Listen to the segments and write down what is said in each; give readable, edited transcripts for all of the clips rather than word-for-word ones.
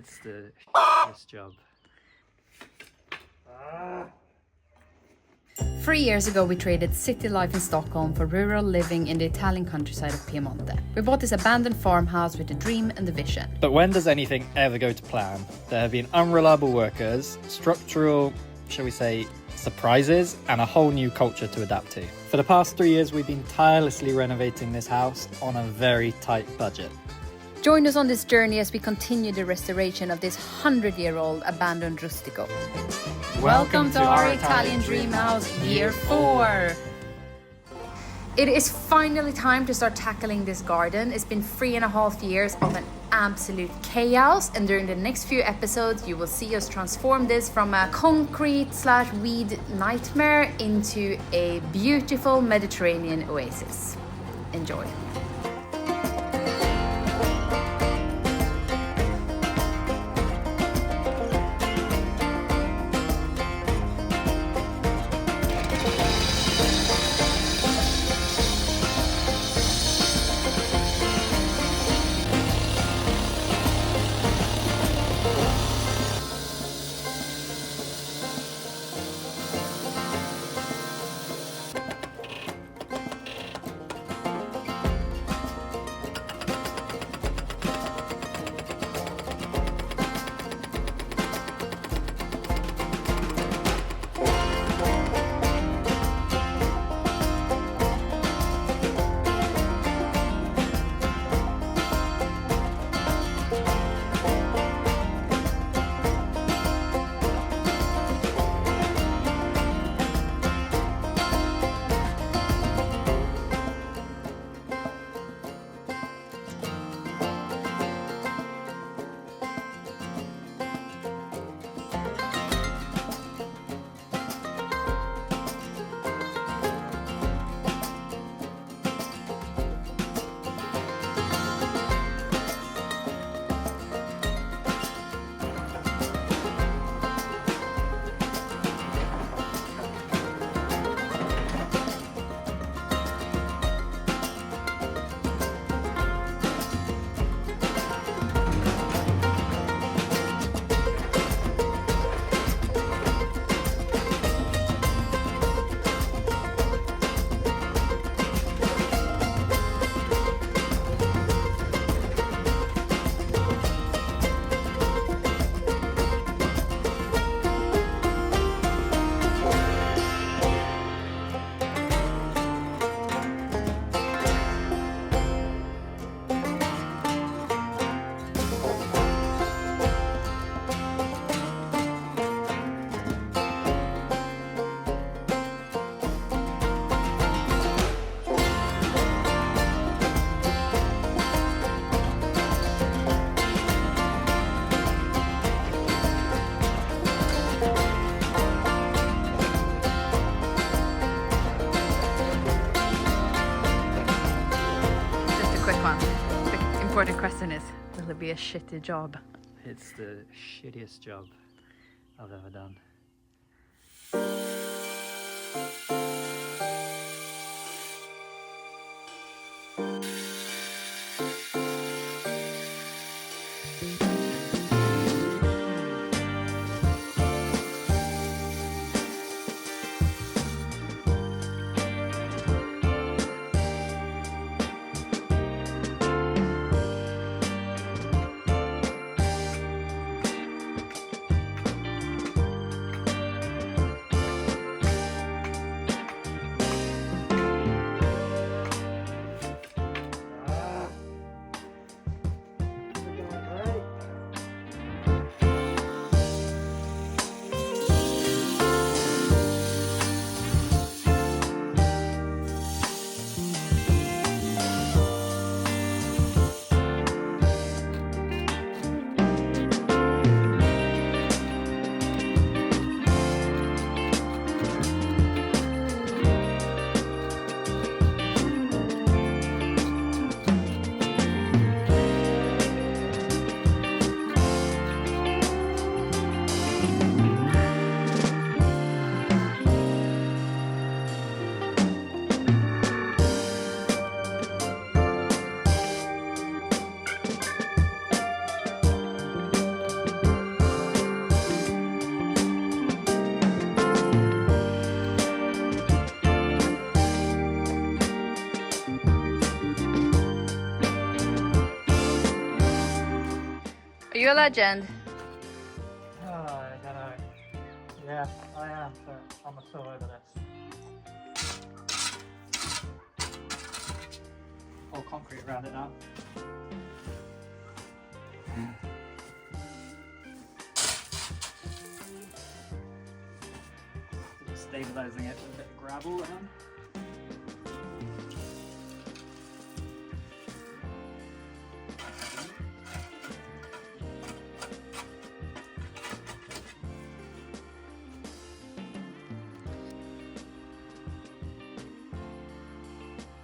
It's the shittiest job. 3 years ago, we traded city life in Stockholm for rural living in the Italian countryside of Piemonte. We bought this abandoned farmhouse with a dream and a vision. But when does anything ever go to plan? There have been unreliable workers, structural, shall we say, surprises, and a whole new culture to adapt to. For the past 3 years, we've been tirelessly renovating this house on a very tight budget. Join us on this journey as we continue the restoration of this 100-year-old abandoned rustico. Welcome to our Italian dream house, year 4. It is finally time to start tackling this garden. It's been 3.5 years of an absolute chaos, and during the next few episodes you will see us transform this from a concrete/weed nightmare into a beautiful Mediterranean oasis. Enjoy. The important question is, will it be a shitty job? It's the shittiest job I've ever done. you a legend? Oh, I don't know. Yeah, I am, but I'm so over this. All concrete around it now. Just stabilising it with a bit of gravel then.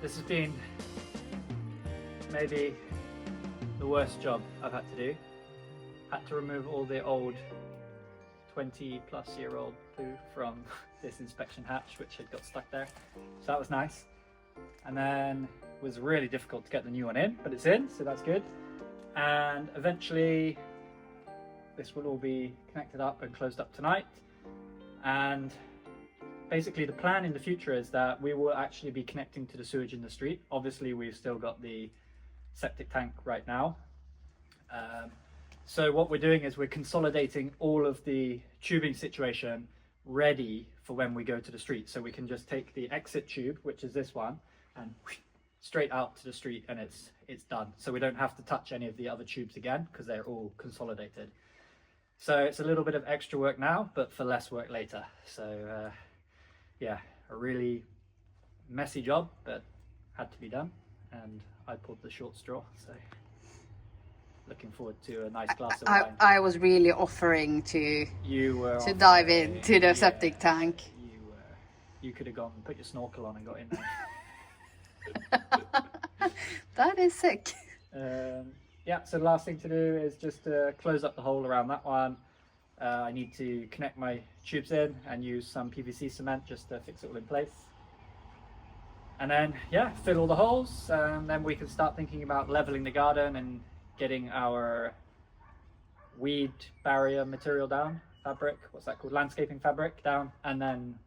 This has been maybe the worst job I've had to do. Had to remove all the old 20-plus-year-old poo from this inspection hatch, which had got stuck there. So that was nice. And then it was really difficult to get the new one in, but it's in, so that's good. And eventually this will all be connected up and closed up tonight. And basically the plan in the future is that we will actually be connecting to the sewage in the street. Obviously we've still got the septic tank right now. So what we're doing is we're consolidating all of the tubing situation ready for when we go to the street. So we can just take the exit tube, which is this one, and straight out to the street, and it's done. So we don't have to touch any of the other tubes again because they're all consolidated. So it's a little bit of extra work now, but for less work later. So yeah, a really messy job, but had to be done, and I pulled the short straw, so looking forward to a nice glass of wine. I was really offering to dive into the septic tank. You could have gone and put your snorkel on and got in there. That is sick. Yeah, so the last thing to do is just close up the hole around that one. I need to connect my tubes in and use some PVC cement just to fix it all in place. And then, yeah, fill all the holes, and then we can start thinking about leveling the garden and getting our weed barrier material down, fabric, what's that called, landscaping fabric down, and then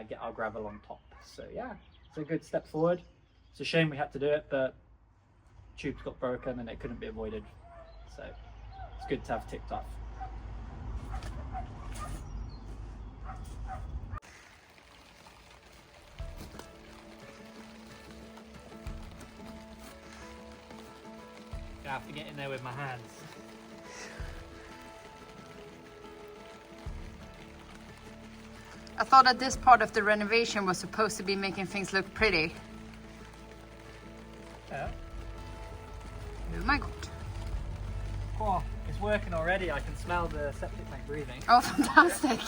get our gravel on top. So yeah, it's a good step forward. It's a shame we had to do it, but tubes got broken and it couldn't be avoided. So it's good to have ticked off. I have to get in there with my hands. I thought that this part of the renovation was supposed to be making things look pretty. Yeah. Oh my god. Oh, it's working already. I can smell the septic tank breathing. Oh, fantastic.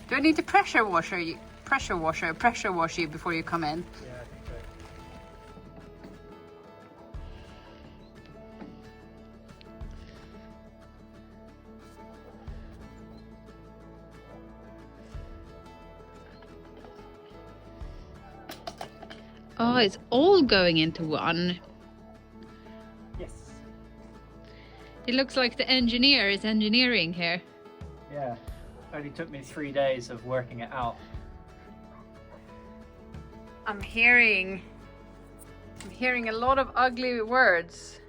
Do I need to pressure wash you before you come in? Yeah, I think so. Oh, it's all going into one. Yes. It looks like the engineer is engineering here. Yeah. Only took me 3 days of working it out. I'm hearing a lot of ugly words.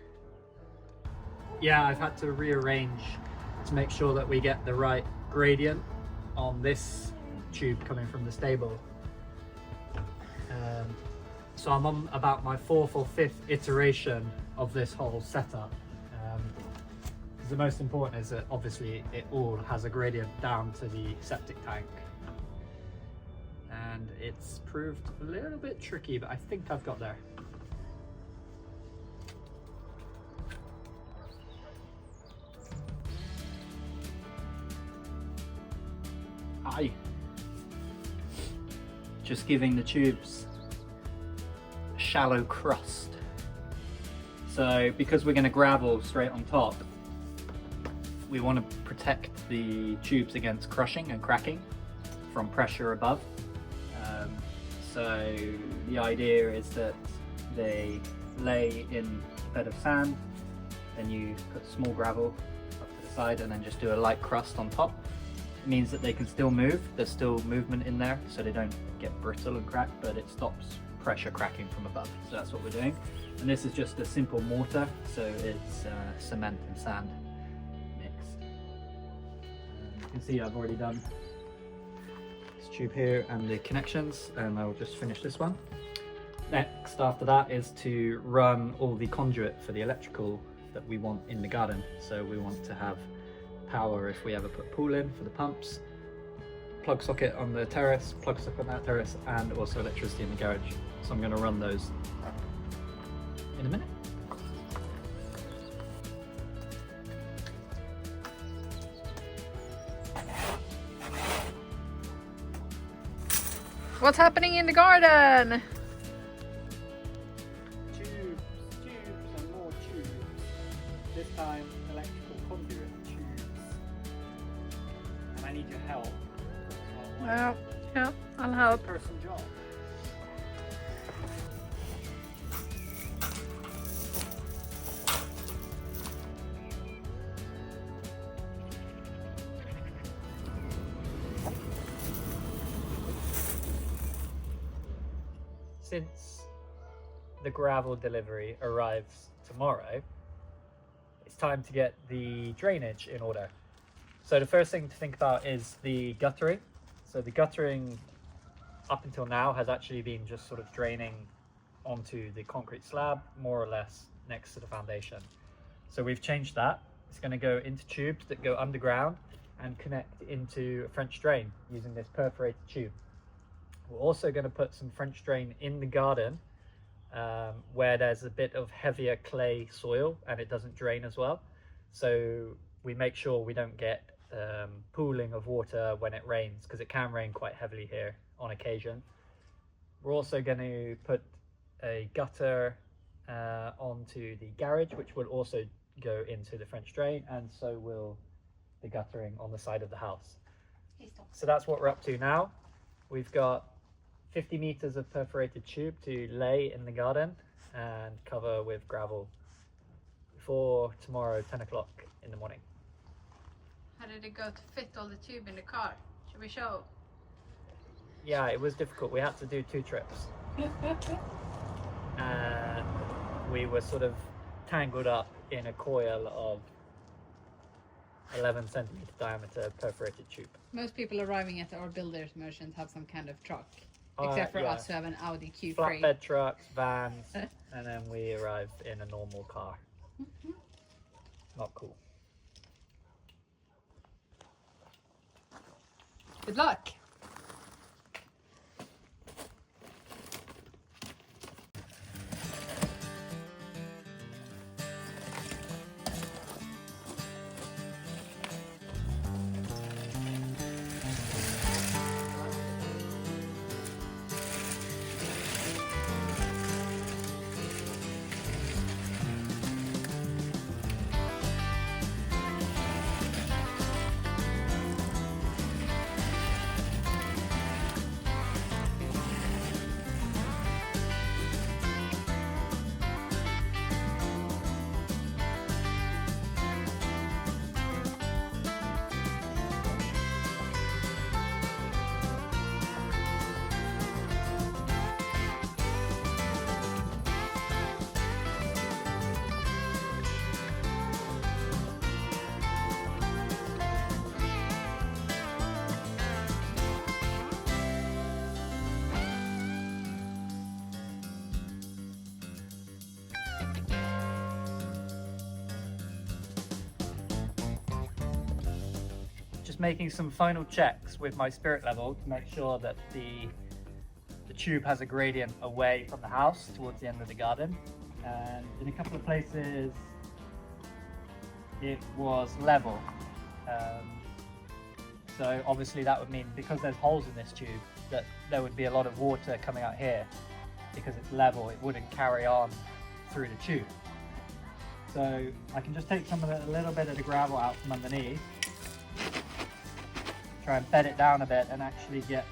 Yeah, I've had to rearrange to make sure that we get the right gradient on this tube coming from the stable. So I'm on about my 4th or 5th iteration of this whole setup. The most important is that obviously it all has a gradient down to the septic tank, and it's proved a little bit tricky, but I think I've got there. Hi. Just giving the tubes a shallow crust. So because we're going to gravel straight on top, we want to protect the tubes against crushing and cracking from pressure above. So the idea is that they lay in a bed of sand, then you put small gravel up to the side and then just do a light crust on top. means that they can still move. There's still movement in there, so they don't get brittle and crack, but it stops pressure cracking from above. So that's what we're doing. And this is just a simple mortar, so it's cement and sand mixed. You can see I've already done this tube here and the connections, and I'll just finish this one. Next after that is to run all the conduit for the electrical that we want in the garden. So we want to have power if we ever put pool in for the pumps, plug socket on the terrace, plug socket on that terrace, and also electricity in the garage. So I'm going to run those in a minute. What's happening in the garden? Tubes and more tubes. This time electrical conduit tubes. And I need your help. Well, yeah, I'll help. Person job. Since the gravel delivery arrives tomorrow, it's time to get the drainage in order. So the first thing to think about is the guttering. So the guttering up until now has actually been just sort of draining onto the concrete slab, more or less next to the foundation. So we've changed that. It's going to go into tubes that go underground and connect into a French drain using this perforated tube. We're also going to put some French drain in the garden where there's a bit of heavier clay soil and it doesn't drain as well. So we make sure we don't get pooling of water when it rains, because it can rain quite heavily here on occasion. We're also going to put a gutter onto the garage, which will also go into the French drain, and so will the guttering on the side of the house. So that's what we're up to now. We've got 50 meters of perforated tube to lay in the garden and cover with gravel for tomorrow 10 o'clock in the morning. How did it go to fit all the tube in the car? Should we show? Yeah, it was difficult. We had to do 2 trips. And we were sort of tangled up in a coil of 11 centimeter diameter perforated tube. Most people arriving at our builder's merchant have some kind of truck. Except for us who have an Audi Q3. Flatbed trucks, vans, and then we arrive in a normal car. Not cool. Good luck. Making some final checks with my spirit level to make sure that the tube has a gradient away from the house towards the end of the garden, and in a couple of places it was level, so obviously that would mean, because there's holes in this tube, that there would be a lot of water coming out here. Because it's level, it wouldn't carry on through the tube. So I can just take some of a little bit of the gravel out from underneath, try and bed it down a bit, and actually get,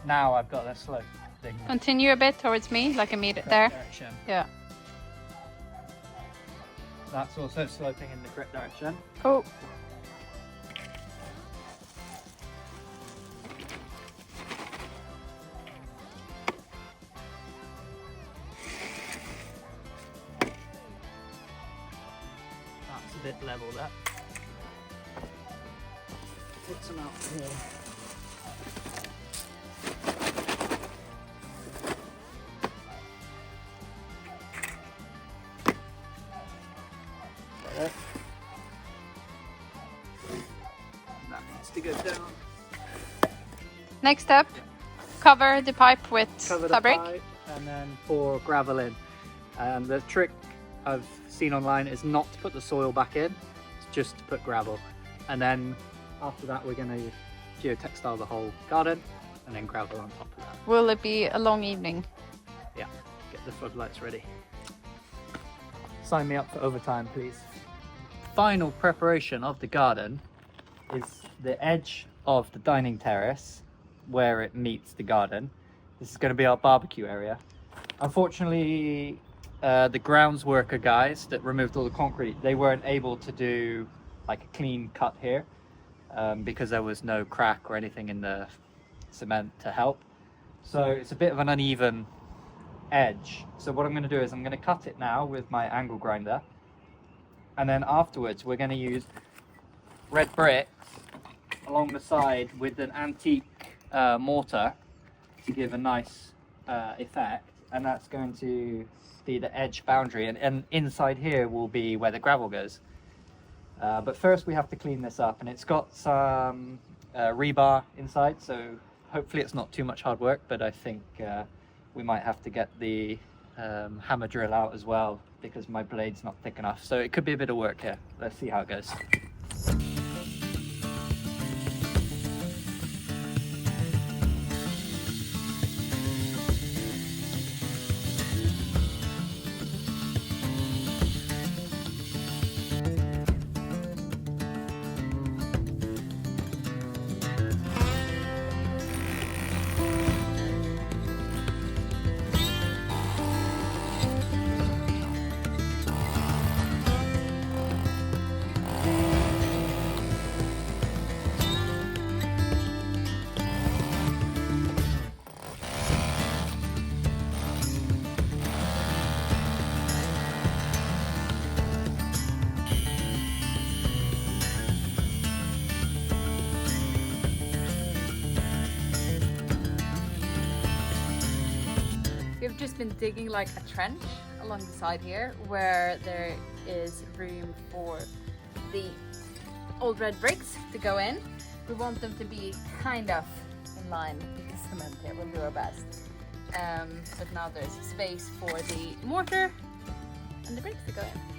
now I've got a slope thing. Continue a bit towards me, like a meter there. Direction. Yeah. That's also sloping in the correct direction. Cool. That's a bit level there. Put some out here. There. That needs to go down. Next step, cover the pipe with Cover fabric. the pipe and then pour gravel in. And the trick I've seen online is not to put the soil back in, it's just to put gravel. And then after that we're going to geotextile the whole garden and then gravel on top of that. Will it be a long evening? Yeah, get the floodlights ready. Sign me up for overtime, please. Final preparation of the garden is the edge of the dining terrace where it meets the garden. This is going to be our barbecue area. Unfortunately, the grounds worker guys that removed all the concrete, they weren't able to do like a clean cut here because there was no crack or anything in the cement to help. So it's a bit of an uneven edge. So what I'm going to do is I'm going to cut it now with my angle grinder, and then afterwards we're going to use red bricks along the side with an antique mortar to give a nice effect, and that's going to be the edge boundary, and inside here will be where the gravel goes. But first we have to clean this up, and it's got some rebar inside, so hopefully it's not too much hard work, but I think we might have to get the hammer drill out as well because my blade's not thick enough, so it could be a bit of work here. Let's see how it goes. We've just been digging like a trench along the side here where there is room for the old red bricks to go in. We want them to be kind of in line with the cement here. We'll do our best. But now there's space for the mortar and the bricks to go in.